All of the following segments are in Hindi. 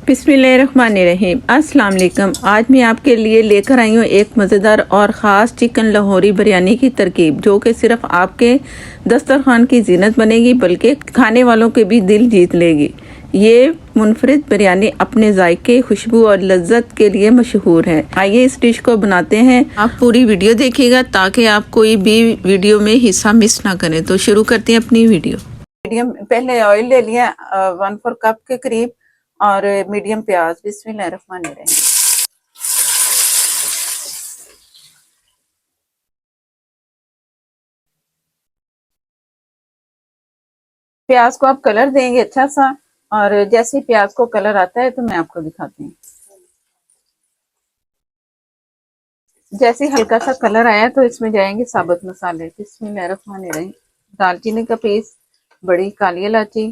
बिस्मिल्लाहिर्रहमानिर्रहीम। अस्सलाम वालेकुम। आज मैं आपके लिए लेकर आई हूँ एक मज़ेदार और ख़ास चिकन लाहौरी बिरयानी की तरकीब, जो कि सिर्फ आपके दस्तरखान की जीनत बनेगी बल्कि खाने वालों के भी दिल जीत लेगी। ये मुनफरिद बिरयानी अपने जायके, खुशबू और लज्जत के लिए मशहूर है। आइए इस डिश को बनाते हैं। आप पूरी वीडियो देखिएगा ताकि आप कोई भी वीडियो में हिस्सा मिस ना करें। तो शुरू करते हैं अपनी वीडियो। मीडियम पहले ऑयल ले लिया 1/4 कप के करीब और मीडियम प्याज। बिस्मिल्लाहिर्रहमानिर्रहीम। प्याज को आप कलर देंगे अच्छा सा, और जैसे प्याज को कलर आता है तो मैं आपको दिखाती हूँ। जैसे हल्का सा कलर आया तो इसमें जाएंगे साबुत मसाले। बिस्मिल्लाहिर्रहमानिर्रहीम। दालचीनी का पीस, बड़ी काली इलायची,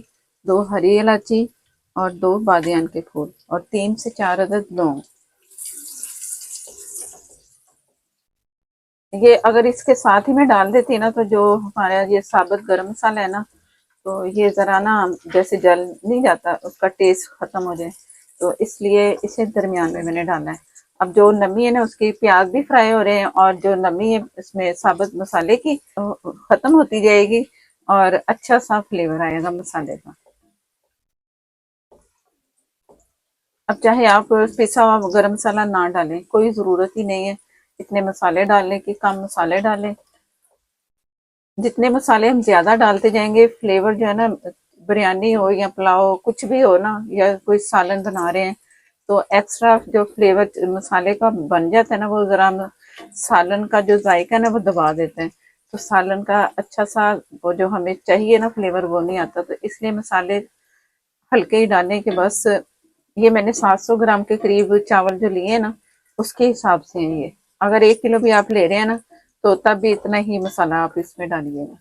2 हरी इलायची और 2 बादियान के फूल और 3 से 4 अदद लौंग। ये अगर इसके साथ ही मैं डाल देती ना तो जो हमारा ये साबुत गरम मसाला है ना, तो ये ज़रा ना जैसे जल नहीं जाता, उसका टेस्ट ख़त्म हो जाए, तो इसलिए इसे दरमियान में मैंने डाला है। अब जो नमी है ना, उसकी प्याज भी फ्राई हो रहे हैं और जो नमी है इसमें साबुत मसाले की ख़त्म होती जाएगी और अच्छा सा फ्लेवर आएगा मसाले का। अब चाहे आप पिसा हुआ गरम मसाला ना डालें, कोई ज़रूरत ही नहीं है इतने मसाले डालने की, कम मसाले डालें। जितने मसाले हम ज्यादा डालते जाएंगे, फ्लेवर जो है ना, बिरयानी हो या पुलाव कुछ भी हो ना, या कोई सालन बना रहे हैं, तो एक्स्ट्रा जो फ्लेवर मसाले का बन जाता है ना, वो जरा सालन का जो जायका है ना वो दबा देते हैं, तो सालन का अच्छा सा वो जो हमें चाहिए ना फ्लेवर वो नहीं आता। तो इसलिए मसाले हल्के ही डालने के बस। ये मैंने 700 ग्राम के करीब चावल जो लिए ना, उसके हिसाब से है ये। अगर 1 किलो भी आप ले रहे हैं ना, तो तब भी इतना ही मसाला आप इसमें डालिएगा।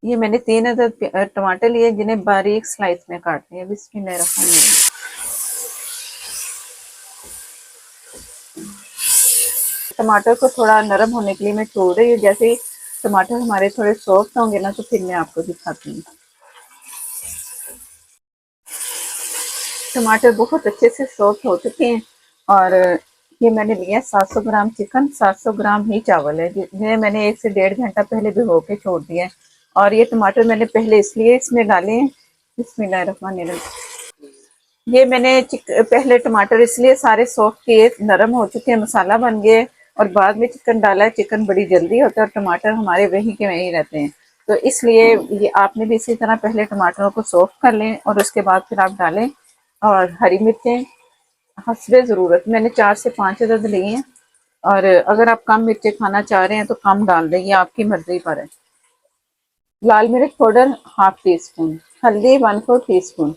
ये मैंने 3 अदद टमाटर लिए, जिन्हें बारीक स्लाइस में काटते हैं। बिस्मिल्लाहिर्रहमानिर्रहीम। टमाटर को थोड़ा नरम होने के लिए मैं छोड़ रही हूँ। जैसे ही टमाटर हमारे थोड़े सॉफ्ट होंगे ना, तो फिर मैं आपको दिखाती हूँ। टमाटर बहुत अच्छे से सॉफ्ट हो चुके हैं और ये मैंने लिया 700 ग्राम चिकन, 700 ग्राम ही चावल है, जिन्हें मैंने 1 से 1.5 घंटा पहले भिगो के छोड़ दिया है। और ये टमाटर मैंने पहले इसलिए इसमें डाले हैं। बिस्मिल्लाहिर्रहमानिर्रहीम। ये मैंने पहले टमाटर इसलिए सारे सॉफ्ट किए, नरम हो चुके हैं, मसाला बन गए, और बाद में चिकन डाला है। चिकन बड़ी जल्दी होता है और टमाटर हमारे वहीं के वहीं रहते हैं, तो इसलिए ये आपने भी इसी तरह पहले टमाटरों को सॉफ्ट कर लें और उसके बाद फिर आप डालें। और हरी मिर्चें हस्बे ज़रूरत मैंने 4 से 5 अदद लिए हैं, और अगर आप कम मिर्चें खाना चाह रहे हैं तो कम डाल दें, ये आपकी मर्जी पर है। लाल मिर्च पाउडर ½ टीस्पून, हल्दी 1/4 टीस्पून,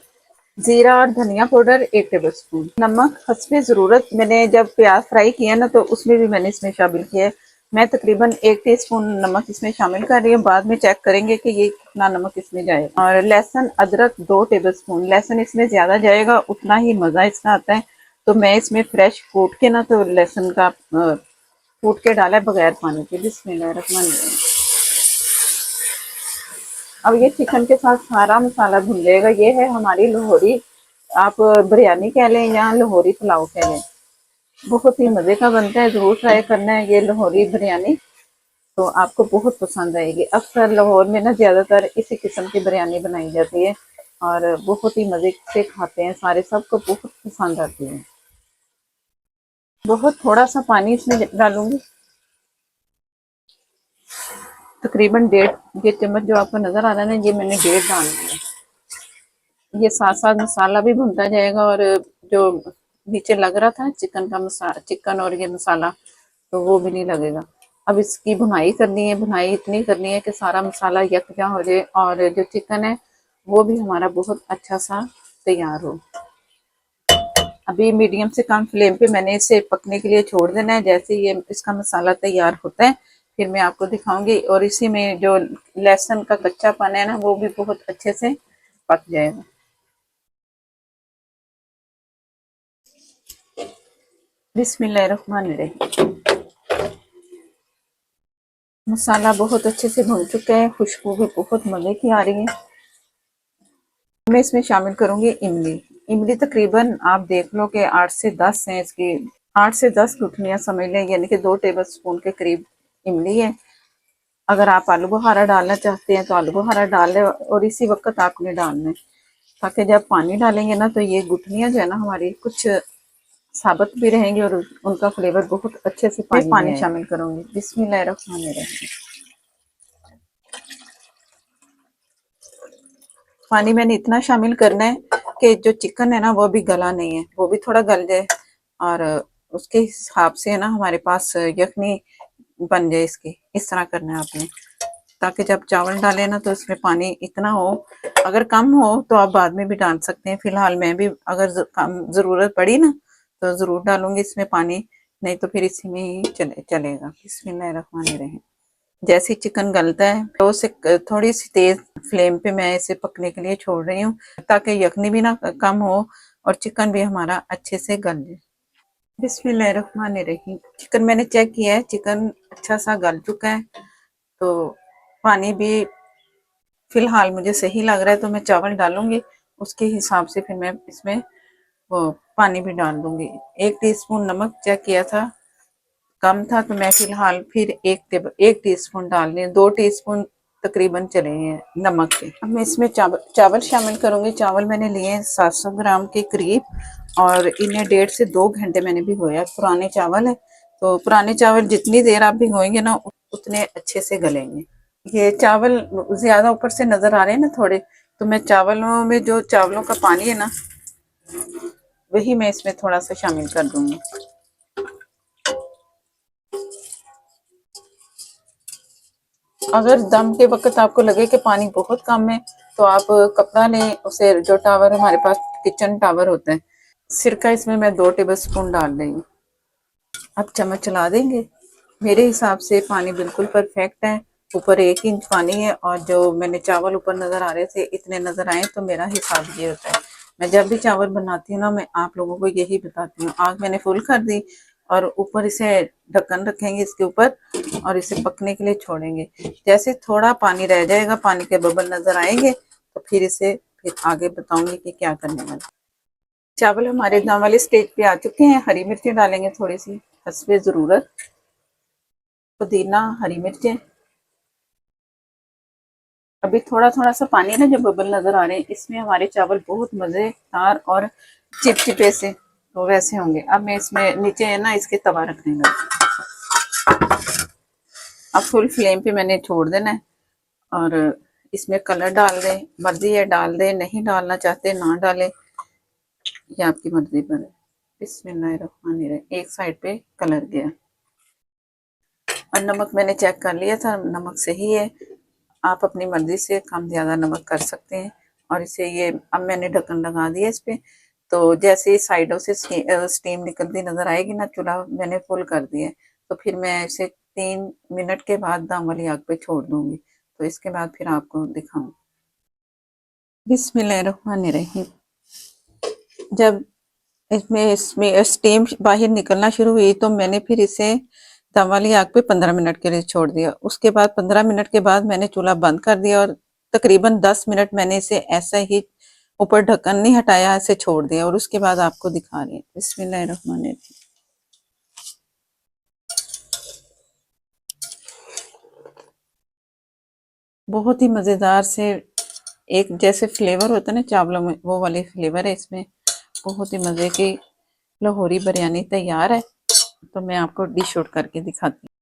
जीरा और धनिया पाउडर 1 टेबल स्पून, नमक हस्बे ज़रूरत। मैंने जब प्याज फ्राई किया ना, तो उसमें भी मैंने इसमें शामिल किया है। मैं तकरीबन 1 टीस्पून नमक इसमें शामिल कर रही हूँ, बाद में चेक करेंगे कि ये कितना नमक इसमें जाएगा। और लहसुन अदरक 2 टेबल स्पून। लहसुन इसमें ज़्यादा जाएगा उतना ही मज़ा इसका आता है, तो मैं इसमें फ्रेश कूट के ना, तो लहसुन का कूट के डाला बगैर पानी के। बिस्मिल्लाहिर्रहमानिर्रहीम। अब ये चिकन के साथ सारा मसाला भून जाएगा। ये है हमारी लाहौरी, आप बिरयानी कह लें या लाहौरी पुलाव कह लें, बहुत ही मज़े का बनता है। ज़रूर ट्राई करना है ये लाहौरी बिरयानी, तो आपको बहुत पसंद आएगी। अक्सर लाहौर में ना ज़्यादातर इसी किस्म की बिरयानी बनाई जाती है और बहुत ही मज़े से खाते हैं सारे, सबको बहुत पसंद आती है। बहुत थोड़ा सा पानी इसमें डालूंगी, तकरीबन 1.5 ये चम्मच जो आपको नज़र आ रहा है ना, ये मैंने 1.5 डाल दिया। ये साथ साथ मसाला भी भुनता जाएगा, और जो नीचे लग रहा था चिकन का मसाला, चिकन और ये मसाला, तो वो भी नहीं लगेगा। अब इसकी भुनाई करनी है, भुनाई इतनी करनी है कि सारा मसाला यकजा हो जाए और जो चिकन है वो भी हमारा बहुत अच्छा सा तैयार हो। अभी मीडियम से कम फ्लेम पे मैंने इसे पकने के लिए छोड़ देना है। जैसे ये इसका मसाला तैयार होता है फिर मैं आपको दिखाऊंगी, और इसी में जो लहसुन का कच्चापन है ना, वो भी बहुत अच्छे से पक जाएगा। बिस्मिल्लाहिर्रहमानिर्रहीम। मसाला बहुत अच्छे से भुन चुका है, खुशबू भी बहुत मज़े की आ रही है। मैं इसमें शामिल करूंगी इमली। इमली तकरीबन आप देख लो कि 8 से 10 हैं इसकी, 8 से 10 गुठलियां समझ लें, यानी कि 2 टेबल स्पून के करीब इमली है। अगर आप आलू बुखारा डालना चाहते हैं तो आलू बुखारा डाल लें, और इसी वक्त आपने डालना है, ताकि जब पानी डालेंगे ना तो ये गुठलियां जो है ना हमारी कुछ साबुत भी रहेंगी और उनका फ्लेवर बहुत अच्छे से पानी शामिल करूंगी। बिस्मिल्लाहिर्रहमानिर्रहीम। पानी मैंने इतना शामिल करना है कि जो चिकन है ना वो भी गला नहीं है, वो भी थोड़ा गल जाए, और उसके हिसाब से ना हमारे पास यखनी बन जाए इसकी। इस तरह करना है आपने, ताकि जब चावल डालें ना तो इसमें पानी इतना हो, अगर कम हो तो आप बाद में भी डाल सकते हैं। फिलहाल मैं भी अगर ज़रूरत पड़ी ना तो ज़रूर डालूंगी इसमें पानी, नहीं तो फिर इसी में ही चलेगा। बिस्मिल्लाहिर्रहमानिर्रहीम। जैसे ही चिकन गलता है तो उसे थोड़ी सी तेज फ्लेम पे मैं इसे पकने के लिए छोड़ रही हूँ, ताकि यखनी भी ना कम हो और चिकन भी हमारा अच्छे से गल जाए। बिस्मिल्लाहिर्रहमानिर्रहीम। चिकन मैंने चेक किया है, चिकन अच्छा सा गल चुका है, तो पानी भी फिलहाल मुझे सही लग रहा है, तो मैं चावल डालूंगी, उसके हिसाब से फिर मैं इसमें वो पानी भी डाल दूंगी। 1 टीस्पून नमक चेक किया था, कम था, तो मैं फिलहाल फिर 1 टीस्पून डाल रही हूँ। 2 टीस्पून तकरीबन चले हैं नमक के। अब मैं इसमें चावल शामिल करूंगी। चावल मैंने लिए हैं 700 ग्राम के करीब, और इन्हें 1.5 से 2 घंटे मैंने भिगोया। पुराने चावल है, तो पुराने चावल जितनी देर आप भिगोएंगे ना उतने अच्छे से गलेंगे। ये चावल ज्यादा ऊपर से नजर आ रहे हैं ना थोड़े, तो मैं चावलों में जो चावलों का पानी है ना वही मैं इसमें थोड़ा सा शामिल कर दूंगी। अगर दम के वक्त आपको लगे कि पानी बहुत कम है तो आप कपड़ा लें, उसे जो टावर हमारे पास किचन टावर होता है, सिरका इसमें मैं 2 टेबल स्पून डाल रही हूँ। अब चम्मच चला देंगे। मेरे हिसाब से पानी बिल्कुल परफेक्ट है, ऊपर 1 इंच पानी है, और जो मैंने चावल ऊपर नजर आ रहे थे इतने नजर आए, तो मेरा हिसाब ये होता है। मैं जब भी चावल बनाती हूँ ना मैं आप लोगों को यही बताती हूँ। आग मैंने फुल कर दी और ऊपर इसे ढक्कन रखेंगे इसके ऊपर, और इसे पकने के लिए छोड़ेंगे। जैसे थोड़ा पानी रह जाएगा, पानी के बबल नजर आएंगे, तो फिर इसे फिर आगे बताऊंगी कि क्या करने वाला। चावल हमारे दम वाली स्टेज पे आ चुके हैं। हरी मिर्चें डालेंगे थोड़ी सी हस्बे ज़रूरत, पुदीना, हरी मिर्चें। अभी थोड़ा थोड़ा सा पानी ना जो बबल नजर आ रहे हैं, इसमें हमारे चावल बहुत मज़ेदार और चिपचिपे से तो वैसे होंगे। अब मैं इसमें नीचे है ना इसके तवा रखने लगी। अब फुल फ्लेम पे मैंने छोड़ देना है, और इसमें कलर डाल दें, मर्जी है डाल दें, नहीं डालना चाहते ना डालें, ये आपकी मर्जी पर है। बिस्मिल्लाहिर्रहमानिर्रहीम। एक साइड पे कलर गया, और नमक मैंने चेक कर लिया था, नमक सही है। आप अपनी मर्जी से कम ज़्यादा नमक कर सकते हैं। और इसे ये अब मैंने ढक्कन लगा दिया इस पे, तो जैसे साइडों से स्टीम निकलती नज़र आएगी ना, चूल्हा मैंने फुल कर दिया है, तो फिर मैं इसे 3 मिनट के बाद दम वाली आग पे छोड़ दूंगी, तो इसके बाद फिर आपको दिखाऊँ। बिस्मिल्लाहिर्रहमानिर्रहीम। जब इसमें स्टीम बाहर निकलना शुरू हुई तो मैंने फिर इसे दम वाली आग पे 15 मिनट के लिए छोड़ दिया। उसके बाद 15 मिनट के बाद मैंने चूल्हा बंद कर दिया, और तकरीबन 10 मिनट मैंने इसे ऐसा ही ऊपर ढक्कन नहीं हटाया, ऐसे छोड़ दिया, और उसके बाद आपको दिखा रही हूँ। बिस्मिल्लाहिर्रहमानिर्रहीम। बहुत ही मज़ेदार से एक जैसे फ्लेवर होता है ना चावलों में, वो वाले फ्लेवर है इसमें। बहुत ही मज़े की लाहौरी बिरयानी तैयार है। तो मैं आपको डिश आउट करके दिखाती हूँ।